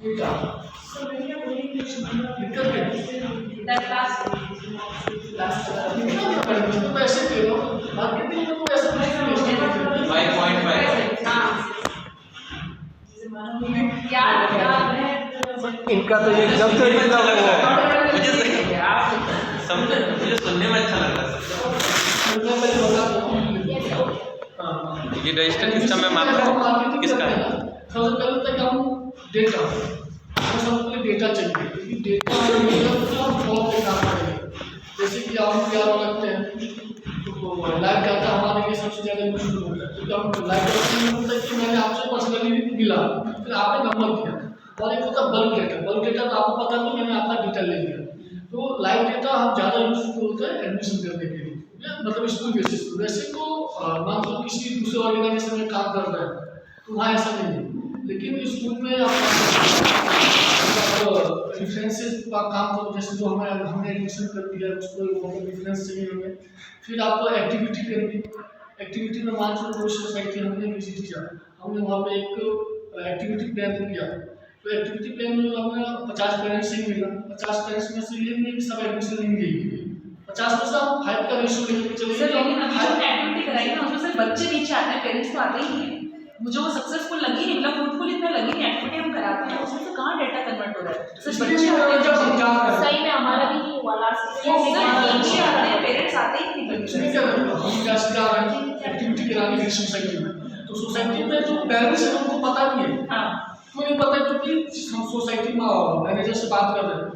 बेटा निकल गए पैसे दे दो मार्केटिंग में तो ऐसा नहीं है 5.5 इनका तो एकदम से निकला हुआ मुझे सुनने में अच्छा लग रहा है। ये रजिस्टर सिस्टम में मार्केटिंग किसका है? सबसे पहले तक हम डेटा सबसे डेटा चाहिए क्योंकि डेटा बहुत काम है। जैसे कि हम क्या लगते हैं तो लाइव डाटा हमारे लिए सबसे ज़्यादा यूजफुल होता है क्योंकि हम लाइव डाटा में होता है कि मैंने आपसे पर्सनली मिला फिर आपने नंबर दिया और एक होता है बल्क डेटा तो आपको पता नहीं मैंने आपका डिटेल ले लिया। तो लाइव डेटा हम ज़्यादा यूजफुल होता है एडमिशन करने के लिए मतलब स्कूल बेसिस पर। वैसे तो मान लो किसी दूसरे ऑर्गेनाइजेशन में काम कर रहा है तो वहाँ ऐसा नहीं है, लेकिन स्कूल में डिफरेंसेस का काम करो। जैसे जो हमने एडमिशन कर दिया उसको मतलब डिफरेंस चाहिए हमें, फिर आपको एक्टिविटी करनी। एक्टिविटी में मान लो कोई सोसाइटी हमने विजिट किया, हमने वहाँ पे एक एक्टिविटी प्लान किया। तो एक्टिविटी प्लान में हमने 50 पेरेंट्स से मिला, 50 पेरेंट्स में से ये नहीं कि सब एडमिशन नहीं देंगे, 50 में से हम 5 का रेशियो लेके चले। लेकिन अभी जो एक्टिविटी कराई ना उसमें सिर्फ बच्चे नीचे आते हैं, पेरेंट्स तो आते ही नहीं है। मुझे वो सक्सेसफुल लगी नहीं, मतलब फ्रूटफुल इतना लगी नहीं। एक्टिविटी हम कराते हैं उसमें से कहाँ डेटा कन्वर्ट हो रहा है, सिर्फ बच्चे सही में हमारा भी नहीं हुआ लास्ट बच्चे आते हैं, पेरेंट्स आते ही नहीं। हम क्या सिखा रहे हैं एक्टिविटी कराने की सोसाइटी में, तो सोसाइटी में जो पेरेंट्स है उनको पता नहीं है। क्यों नहीं पता? क्योंकि हम सोसाइटी में मैनेजर से बात कर रहे हैं,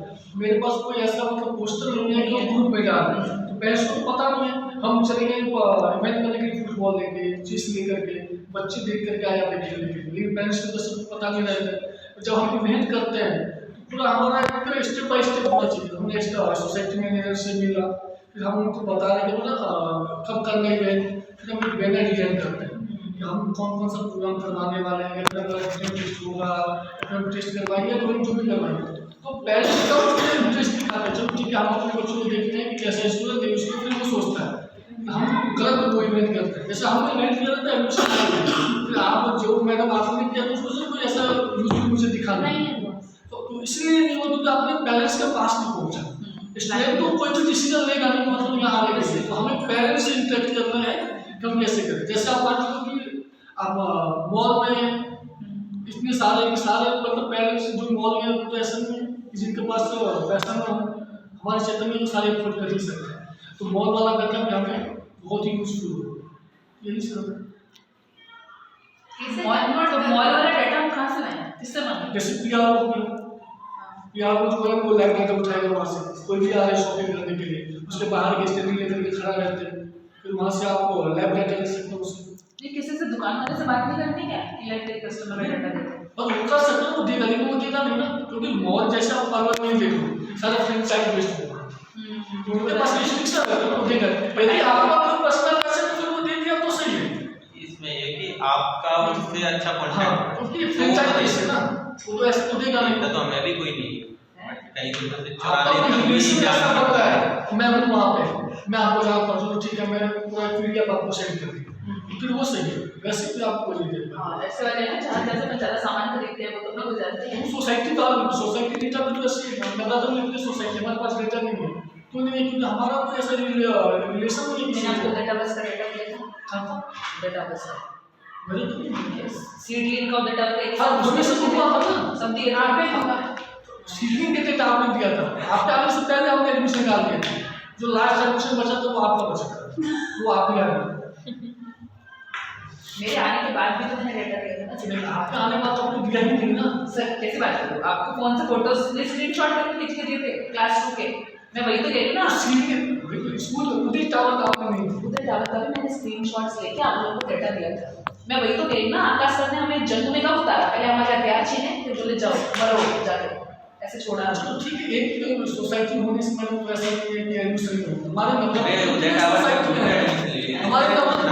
मेरे पास कोई ऐसा मतलब पोस्टर नहीं है कि ग्रुप में जा रहे हैं, तो पेरेंट्स को पता नहीं है। हम चले गए इवेंट करने के लिए फुटबॉल लेके चीज लेकर के बच्चे देख करके आ जाते खेलने के लिए, लेकिन पेरेंट्स को तो सबको पता नहीं रहता। जब हम इवेंट करते हैं तो पूरा हमारा स्टेप बाय स्टेप होना चाहिए। हमने सोसाइटी मैनेजर से मिला, फिर हम उनको बता रहे कि मतलब कब करना है इवेंट, फिर हम बैनर डिजाइन करते हैं कि हम कौन कौन सा प्रोग्राम करवाने वाले हैं, टेस्ट होगा, टेस्ट करवाएंगे तो जो भी करवाएंगे। तो पेरेंट्स का इंटरेस्ट दिखाते हैं, जब ठीक है हम अपने बच्चों को देखते हैं कि कैसा स्कूल है, उसके फिर वो सोचता है हम गलत कोई इवेंट करते हैं। जैसे हमने इवेंट किया था एडमिशन, फिर आप जो मैडम आपने किया तो उसको कोई ऐसा यूजफुल मुझे दिखा नहीं है, तो इसलिए नहीं हो क्योंकि आपने पेरेंट्स के पास नहीं पहुंचा। इसलिए तो कोई भी डिसीजन लेगा नहीं मतलब यहाँ आने के, तो हमें पेरेंट्स से इंटरेक्ट करना है कि हम कैसे करें। जैसे आप मान लो कि आप मॉल में इतने सारे मतलब पेरेंट्स जो मॉल में तो ऐसा नहीं है जिनके पास पैसा ना हो, हमारे क्षेत्र में तो सारे अफोर्ड कर ही सकते हैं, तो मॉल वाला डाटा भी हमें बहुत ही यूजफुल हो। यही सब मॉल वाला डाटा हम कहाँ से लाएं, किससे मांगे? जैसे पीआर जो है वो लाइव डाटा उठाएगा वहाँ से, कोई भी आ रहा है शॉपिंग करने के लिए उसके बाहर के स्टैंडिंग लेकर के खड़ा रहते हैं, फिर वहाँ से आप लाइव डाटा ले सकते हो उसको। किसी से दुकान वाले से बात नहीं करनी क्या कि लाइक कस्टमर में डाटा देते हैं? और वो कर सकते हो, देगा लेकिन वो देता नहीं ना, क्योंकि मॉल जैसा आप परवाह नहीं देखो सारा फ्रेंचाइज बेस्ड होगा, उनके पास रिस्ट्रिक्शन है तो देगा। यदि आपका कोई पर्सनल पैसा तो फिर वो दे दिया तो सही है। इसमें ये कि आपका उससे अच्छा कॉन्टैक्ट, क्योंकि फ्रेंचाइज बेस्ड है ना, वो तो ऐसे तो देगा नहीं। तो हमें भी कोई नहीं कहीं से आपका रिलेशन ऐसा बन रहा है, मैं हूँ वहाँ पे, मैं आपको जानता हूँ, ठीक है मैं पूरा पीडीएफ आपको सेंड कर दी, फिर वो सही है। वैसे भी आपको नहीं देगा। हाँ ऐसे वाले ना जहाँ जैसे में ज़्यादा सामान खरीदते हैं वो तो लोग हो जाते हैं। सोसाइटी डेटा भी तो ऐसे बता दो लेकिन सोसाइटी हमारे पास डेटा नहीं है, क्यों नहीं है? क्योंकि हमारा तो ऐसा रिलेशन नहीं है। मैंने आपको डेटाबेस का डेटा दिया था, हाँ डेटाबेस का मेरे तो नहीं सीडलिंग का डेटा एक हाँ उसमें से तो हुआ था ना, सब दिए आप पे होगा। सीडलिंग के डेटा आपने दिया था, आपके आने से पहले हमने एडमिशन निकाल दिया था, जो लास्ट एडमिशन बचा था वो आपका बचा था, वो आप ही आ गए। मेरे आने के बाद भी तो मैंने डेटा दिया था ना। लेकिन आपके आने बाद तो आपने दिया ही नहीं ना सर, कैसे बात करो? आपको फोन से फोटोज स्क्रीनशॉट करके खींच के दिए थे क्लासरूम के, मैं वही तो कह रही हूँ ना। स्कूल उदय टावर का आपने नहीं, उधर टावर का भी मैंने स्क्रीनशॉट्स लेके आप लोगों को डेटा दिया था। मैं वही तो कह रही हूँ ना, आकाश सर ने हमें जंग में कब उतारा? पहले हमारे हथियार छीने फिर बोले जाओ मरो जाके, ऐसे छोड़ा। तो ठीक है एक सोसाइटी होने से मतलब ऐसा नहीं है कि एडमिशन हमारे मतलब हमारे